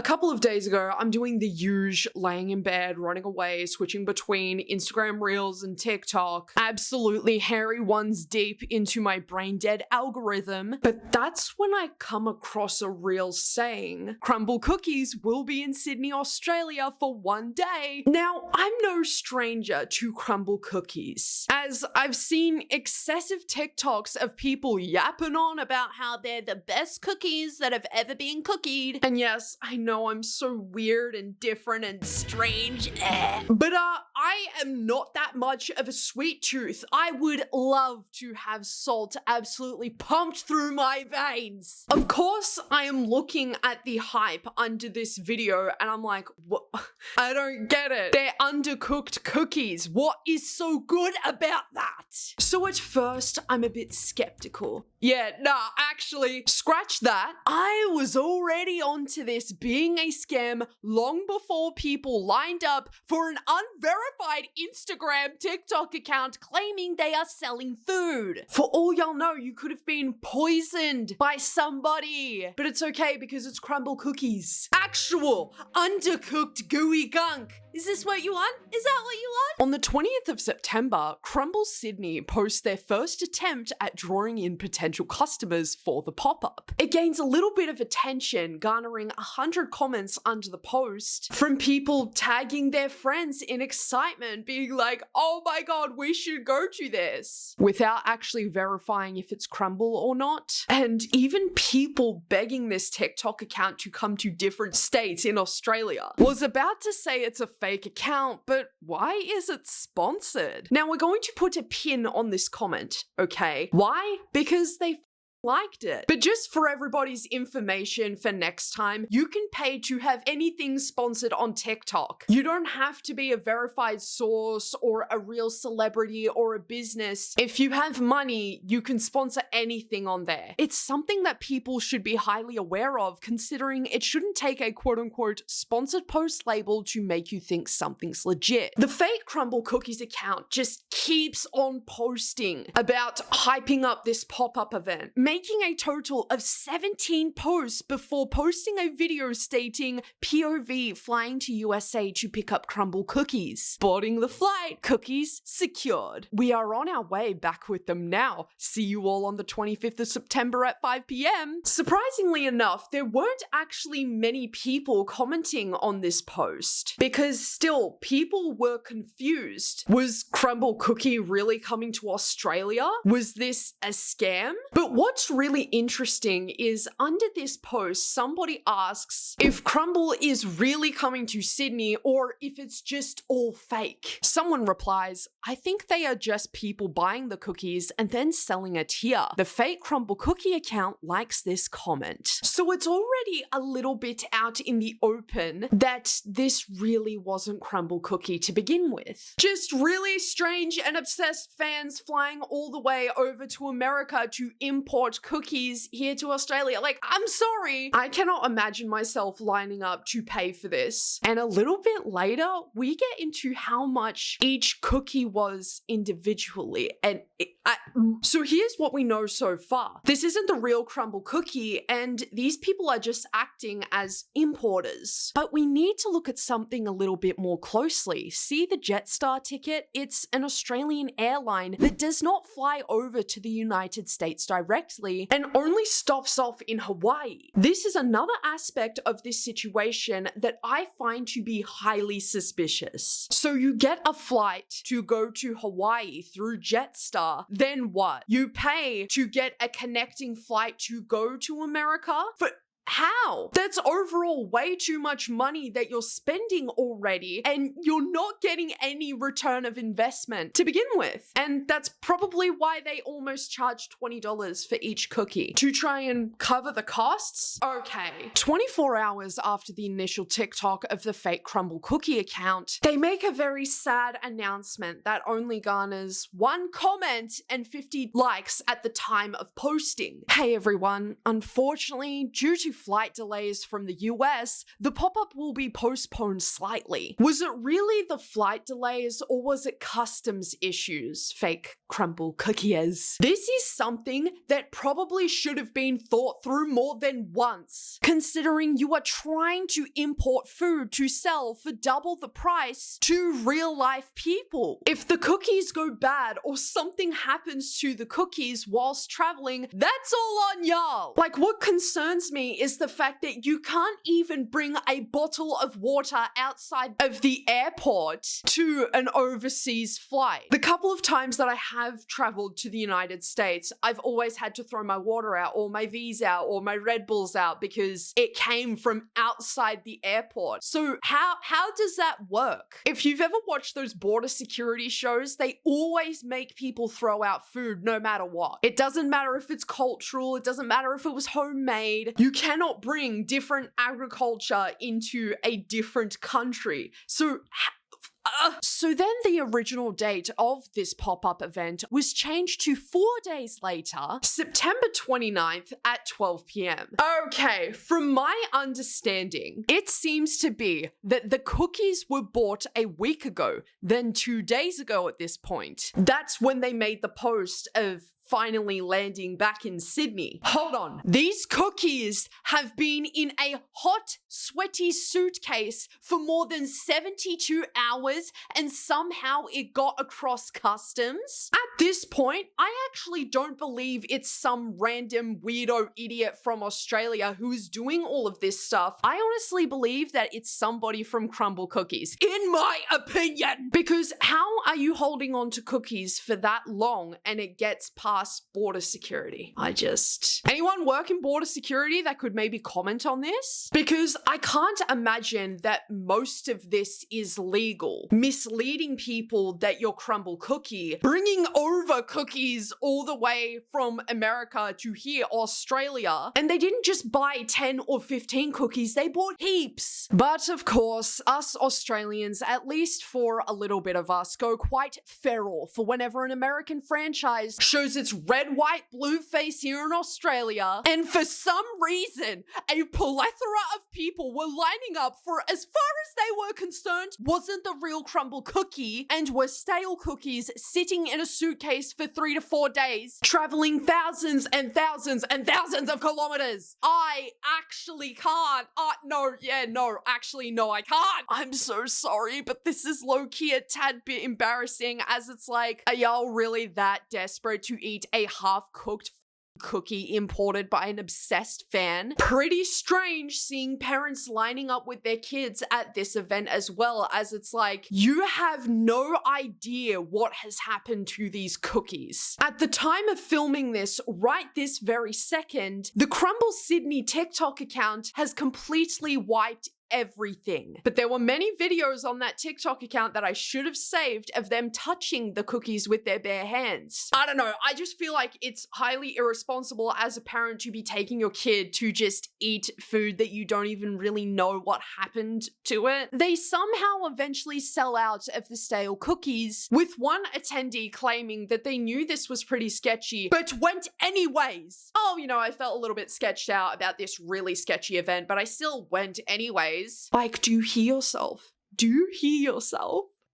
couple of days ago, I'm doing the usual, laying in bed, running away, switching between Instagram Reels and TikTok, absolutely hairy ones deep into my brain dead algorithm. But that's when I come across a reel saying Crumbl cookies will be in Sydney, Australia for one day. Now, I'm no stranger to Crumbl cookies, as I've seen excessive TikToks of people yapping on about how they're the best cookies that have ever been cookied. And yes, I know I'm so weird and different and strange, but I am not that much of a sweet tooth. I would love to have salt absolutely pumped through my veins. Of course, I am looking at the hype under this video and I'm like, what? I don't get it. They're undercooked cookies. What is so good about that? So at first, I'm a bit skeptical. Yeah, nah, actually, scratch that. I was already onto this being a scam long before people lined up for an unverified Instagram TikTok account claiming they are selling food. For all y'all know, you could have been poisoned by somebody, but it's okay because it's Crumbl cookies. Actual undercooked gooey gunk. Is this what you want? Is that what you want? On the 20th of September, Crumbl Sydney posts their first attempt at drawing in potential customers for the pop-up. It gains a little bit of attention, garnering 100 comments under the post from people tagging their friends in excitement, being like, oh my god, we should go to this, without actually verifying if it's Crumbl or not. And even people begging this TikTok account to come to different states in Australia. Was about to say it's a fake account, but why is it sponsored? Now we're going to put a pin on this comment, okay? Why? Because they liked it. But just for everybody's information for next time, you can pay to have anything sponsored on TikTok. You don't have to be a verified source or a real celebrity or a business. If you have money, you can sponsor anything on there. It's something that people should be highly aware of, considering it shouldn't take a quote-unquote sponsored post label to make you think something's legit. The fake Crumbl cookies account just keeps on posting about hyping up this pop-up event, making a total of 17 posts before posting a video stating POV flying to USA to pick up Crumbl cookies. Boarding the flight, cookies secured. We are on our way back with them now. See you all on the 25th of September at 5 p.m. Surprisingly enough, there weren't actually many people commenting on this post, because still, people were confused. Was Crumbl cookie really coming to Australia? Was this a scam? But what's really interesting is under this post, somebody asks if Crumbl is really coming to Sydney or if it's just all fake. Someone replies, I think they are just people buying the cookies and then selling it here. The fake Crumbl cookie account likes this comment. So it's already a little bit out in the open that this really wasn't Crumbl cookie to begin with. Just really strange and obsessed fans flying all the way over to America to import cookies here to Australia. Like, I'm sorry, I cannot imagine myself lining up to pay for this. And a little bit later, we get into how much each cookie was individually. And so here's what we know so far. This isn't the real Crumbl cookie, and these people are just acting as importers. But we need to look at something a little bit more closely. See the Jetstar ticket? It's an Australian airline that does not fly over to the United States directly and only stops off in Hawaii. This is another aspect of this situation that I find to be highly suspicious. So you get a flight to go to Hawaii through Jetstar, then what? You pay to get a connecting flight to go to America? For how? That's overall way too much money that you're spending already, and you're not getting any return of investment to begin with. And that's probably why they almost charge $20 for each cookie, to try and cover the costs. Okay, 24 hours after the initial TikTok of the fake Crumbl cookie account, they make a very sad announcement that only garners 1 comment and 50 likes at the time of posting. Hey everyone, unfortunately, due to flight delays from the US, the pop-up will be postponed slightly. Was it really the flight delays or was it customs issues, fake Crumbl cookies? This is something that probably should have been thought through more than once, considering you are trying to import food to sell for double the price to real life people. If the cookies go bad or something happens to the cookies whilst traveling, that's all on y'all. Like, what concerns me is the fact that you can't even bring a bottle of water outside of the airport to an overseas flight. The couple of times that I have traveled to the United States, I've always had to throw my water out or my V's out or my Red Bulls out because it came from outside the airport. So how does that work? If you've ever watched those border security shows, they always make people throw out food no matter what. It doesn't matter if it's cultural, it doesn't matter if it was homemade. You cannot bring different agriculture into a different country. So then the original date of this pop-up event was changed to 4 days later, September 29th at 12 p.m. Okay, from my understanding, it seems to be that the cookies were bought a week ago, then 2 days ago at this point. That's when they made the post of finally landing back in Sydney. Hold on. These cookies have been in a hot, sweaty suitcase for more than 72 hours and somehow it got across customs? At this point, I actually don't believe it's some random weirdo idiot from Australia who is doing all of this stuff. I honestly believe that it's somebody from Crumbl Cookies, in my opinion. Because how are you holding on to cookies for that long and it gets past border security? Anyone work in border security that could maybe comment on this? Because I can't imagine that most of this is legal. Misleading people that you're Crumbl cookie, bringing over cookies all the way from America to here, Australia, and they didn't just buy 10 or 15 cookies, they bought heaps. But of course, us Australians, at least for a little bit of us, go quite feral for whenever an American franchise shows its red, white, blue face here in Australia, and for some reason, a plethora of people were lining up for, as far as they were concerned, wasn't the real Crumbl cookie, and were stale cookies sitting in a suitcase for 3 to 4 days, traveling thousands and thousands and thousands of kilometers. I actually can't. No, I can't. I'm so sorry, but this is low-key a tad bit embarrassing, as it's like, are y'all really that desperate to eat a half-cooked cookie imported by an obsessed fan? Pretty strange seeing parents lining up with their kids at this event as well, as it's like, you have no idea what has happened to these cookies. At the time of filming this, right this very second, the Crumbl Sydney TikTok account has completely wiped everything. But there were many videos on that TikTok account that I should have saved of them touching the cookies with their bare hands. I don't know, I just feel like it's highly irresponsible as a parent to be taking your kid to just eat food that you don't even really know what happened to it. They somehow eventually sell out of the stale cookies, with one attendee claiming that they knew this was pretty sketchy, but went anyways. Oh, I felt a little bit sketched out about this really sketchy event, but I still went anyways. Like, do you hear yourself?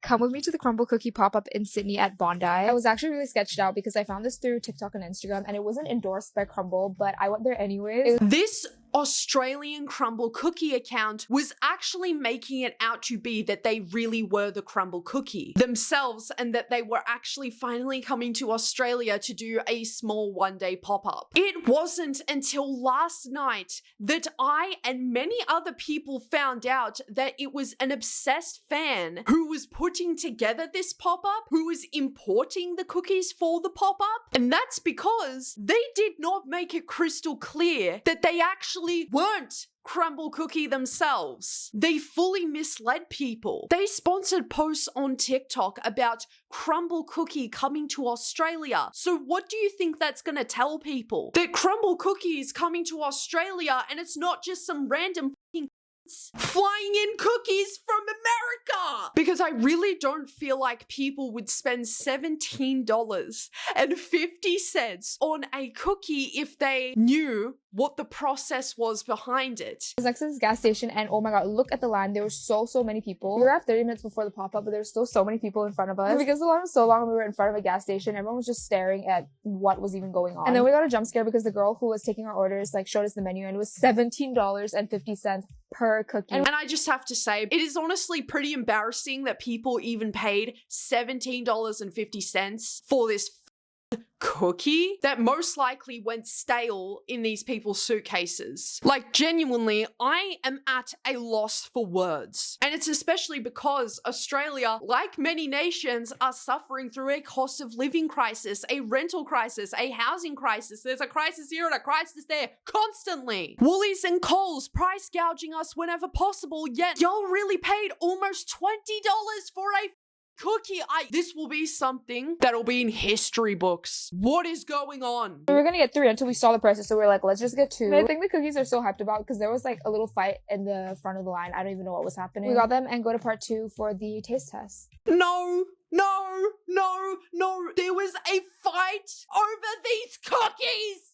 Come with me to the Crumbl cookie pop-up in Sydney at Bondi. I was actually really sketched out because I found this through TikTok and Instagram, and it wasn't endorsed by Crumbl, but I went there anyways. This Australian Crumbl cookie account was actually making it out to be that they really were the Crumbl cookie themselves, and that they were actually finally coming to Australia to do a small one-day pop-up. It wasn't until last night that I and many other people found out that it was an obsessed fan who was putting together this pop-up, who was importing the cookies for the pop-up, and that's because they did not make it crystal clear that they actually weren't Crumbl cookie themselves. They fully misled people. They sponsored posts on TikTok about Crumbl cookie coming to Australia. So what do you think that's gonna tell people? That Crumbl cookie is coming to Australia and it's not just some random flying in cookies from America. Because I really don't feel like people would spend $17.50 on a cookie if they knew what the process was behind it. I was next to this gas station and oh my god, look at the line. There were so many people. We were at 30 minutes before the pop-up, but there were still so many people in front of us. And because the line was so long and we were in front of a gas station, everyone was just staring at what was even going on. And then we got a jump scare because the girl who was taking our orders like showed us the menu and it was $17.50 per cookie. And I just have to say, it is honestly pretty embarrassing that people even paid $17.50 for this cookie that most likely went stale in these people's suitcases. Like, genuinely, I am at a loss for words. And it's especially because Australia, like many nations, are suffering through a cost of living crisis, a rental crisis, a housing crisis. There's a crisis here and a crisis there constantly. Woolies and Coles price gouging us whenever possible, yet y'all really paid almost $20 for a cookie. This will be something that'll be in history books. What is going on? We were gonna get 3 until we saw the prices, so we were like, let's just get 2. And I think the cookies are so hyped about because there was like a little fight in the front of the line. I don't even know what was happening. We got them and go to part 2 for the taste test. No. There was a fight over these cookies.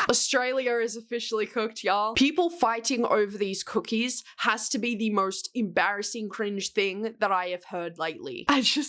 Australia is officially cooked, y'all. People fighting over these cookies has to be the most embarrassing cringe thing that I have heard lately. Aren't you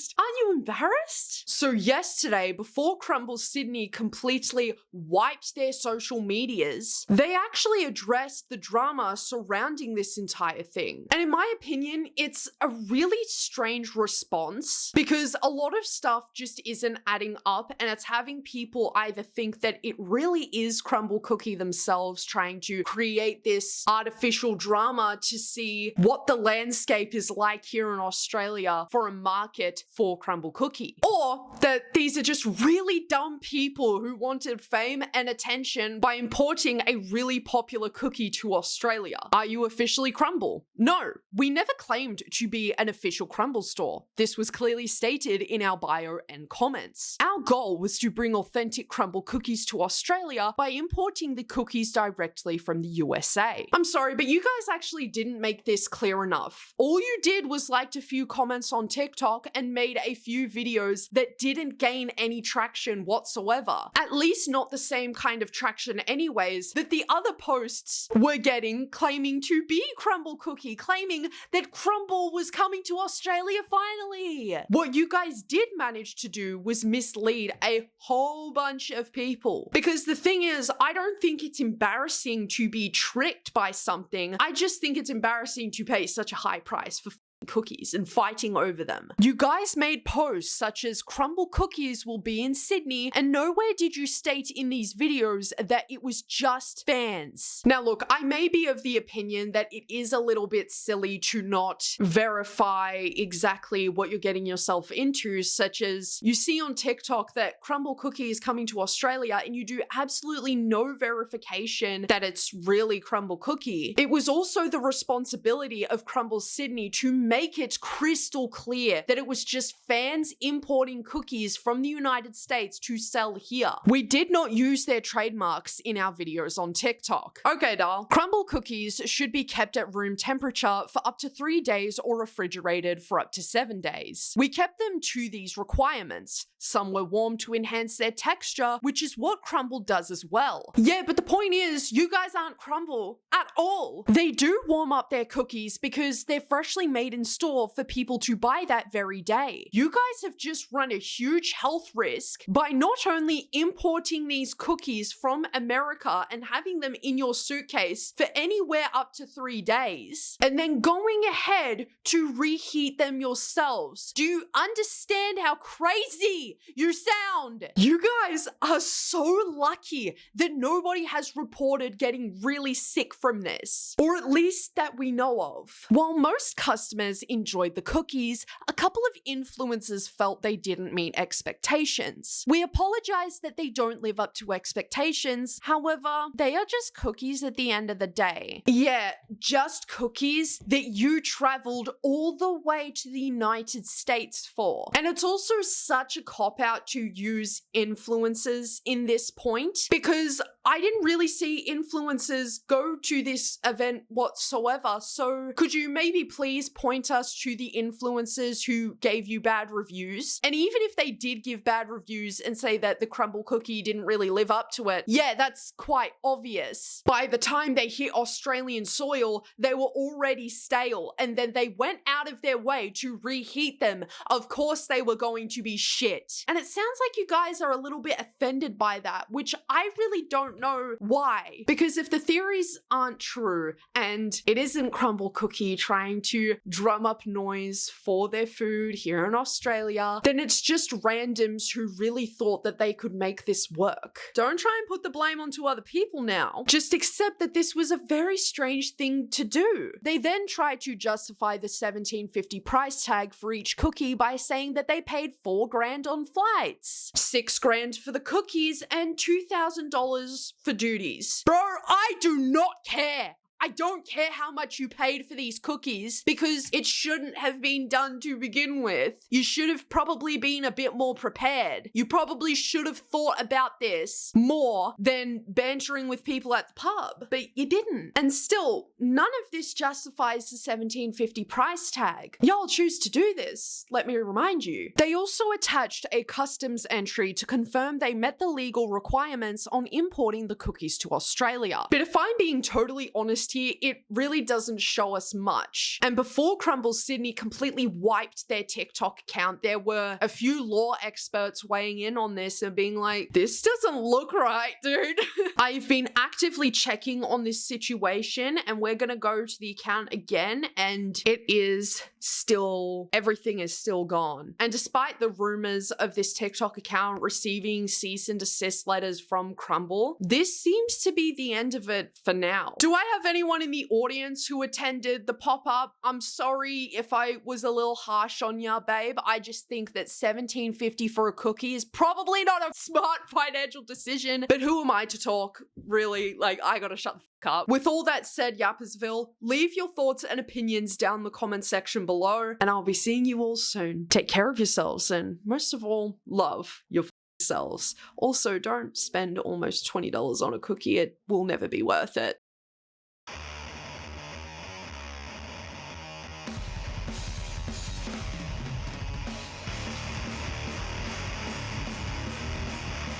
embarrassed? So yesterday, before Crumbl Sydney completely wiped their social medias, they actually addressed the drama surrounding this entire thing. And in my opinion, it's a really strange response because a lot of stuff just isn't adding up and it's having people either think that it really is Crumbl Cookie themselves trying to create this artificial drama to see what the landscape is like here in Australia for a market for Crumbl Cookie. Or that these are just really dumb people who wanted fame and attention by importing a really popular cookie to Australia. Are you officially Crumbl? No, we never claimed to be an official Crumbl store. This was clearly stated in our bio and comments. Our goal was to bring authentic Crumbl cookies to Australia by importing the cookies directly from the USA. I'm sorry, but you guys actually didn't make this clear enough. All you did was liked a few comments on TikTok and made a few videos that didn't gain any traction whatsoever. At least not the same kind of traction anyways that the other posts were getting, claiming to be Crumbl Cookie, claiming that Crumbl was coming to Australia finally. What you guys did manage to do was mislead a whole bunch of people. Because the thing is, I don't think it's embarrassing to be tricked by something. I just think it's embarrassing to pay such a high price for cookies and fighting over them. You guys made posts such as Crumbl Cookies will be in Sydney, and nowhere did you state in these videos that it was just fans. Now look, I may be of the opinion that it is a little bit silly to not verify exactly what you're getting yourself into, such as you see on TikTok that Crumbl Cookie is coming to Australia and you do absolutely no verification that it's really Crumbl Cookie. It was also the responsibility of Crumbl Sydney to make it crystal clear that it was just fans importing cookies from the United States to sell here. We did not use their trademarks in our videos on TikTok. Okay, doll. Crumbl cookies should be kept at room temperature for up to 3 days or refrigerated for up to 7 days. We kept them to these requirements. Some were warm to enhance their texture, which is what Crumbl does as well. Yeah, but the point is, you guys aren't Crumbl at all. They do warm up their cookies because they're freshly made in store for people to buy that very day. You guys have just run a huge health risk by not only importing these cookies from America and having them in your suitcase for anywhere up to 3 days, and then going ahead to reheat them yourselves. Do you understand how crazy you sound? You guys are so lucky that nobody has reported getting really sick from this, or at least that we know of. While most customers enjoyed the cookies, a couple of influencers felt they didn't meet expectations. We apologize that they don't live up to expectations, however, they are just cookies at the end of the day. Yeah, just cookies that you traveled all the way to the United States for. And it's also such a cop-out to use influencers in this point, because I didn't really see influencers go to this event whatsoever, so could you maybe please point point us to the influencers who gave you bad reviews. And even if they did give bad reviews and say that the Crumbl cookie didn't really live up to it, yeah, that's quite obvious. By the time they hit Australian soil, they were already stale, and then they went out of their way to reheat them. Of course they were going to be shit. And it sounds like you guys are a little bit offended by that, which I really don't know why. Because if the theories aren't true, and it isn't Crumbl cookie trying to drum up noise for their food here in Australia, then it's just randoms who really thought that they could make this work. Don't try and put the blame onto other people now. Just accept that this was a very strange thing to do. They then tried to justify the $17.50 price tag for each cookie by saying that they paid $4 grand on flights, $6 grand for the cookies, and $2,000 for duties. Bro, I do not care. I don't care how much you paid for these cookies because it shouldn't have been done to begin with. You should have probably been a bit more prepared. You probably should have thought about this more than bantering with people at the pub, but you didn't. And still, none of this justifies the $17.50 price tag. Y'all choose to do this, let me remind you. They also attached a customs entry to confirm they met the legal requirements on importing the cookies to Australia. But if I'm being totally honest here, it really doesn't show us much. And before Crumbl Sydney completely wiped their TikTok account, there were a few law experts weighing in on this and being like, this doesn't look right, dude. I've been actively checking on this situation, and we're gonna go to the account again, and it is still, everything is still gone. And despite the rumors of this TikTok account receiving cease and desist letters from Crumbl, this seems to be the end of it for now. Do I have anyone in the audience who attended the pop-up? I'm sorry if I was a little harsh on ya, babe. I just think that $17.50 for a cookie is probably not a smart financial decision, but who am I to talk? Really, like, I gotta shut the fuck up. With all that said, Yappersville, leave your thoughts and opinions down in the comment section below, and I'll be seeing you all soon. Take care of yourselves, and most of all, love your selves. Also, don't spend almost $20 on a cookie. It will never be worth it.